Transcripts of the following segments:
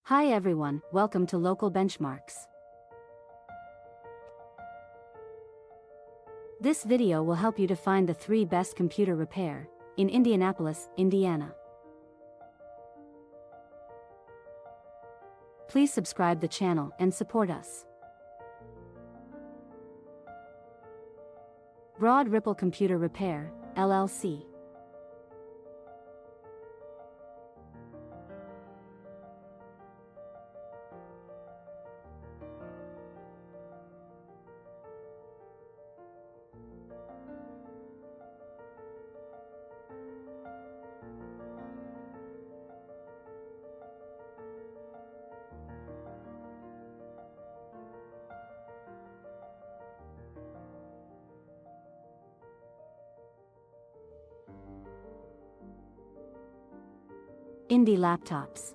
Hi everyone, welcome to Local Benchmarks. This video will help you to find the 3 best computer repair in Indianapolis, Indiana. Please subscribe the channel and support us. Broad Ripple Computer Repair, LLC. Indie Laptops.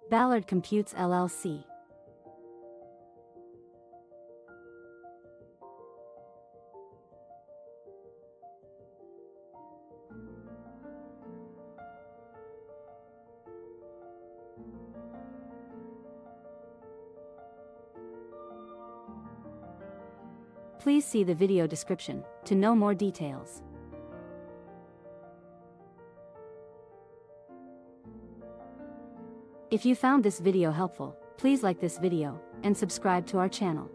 Ballard Computes LLC. Please see the video description to know more details. If you found this video helpful, please like this video and subscribe to our channel.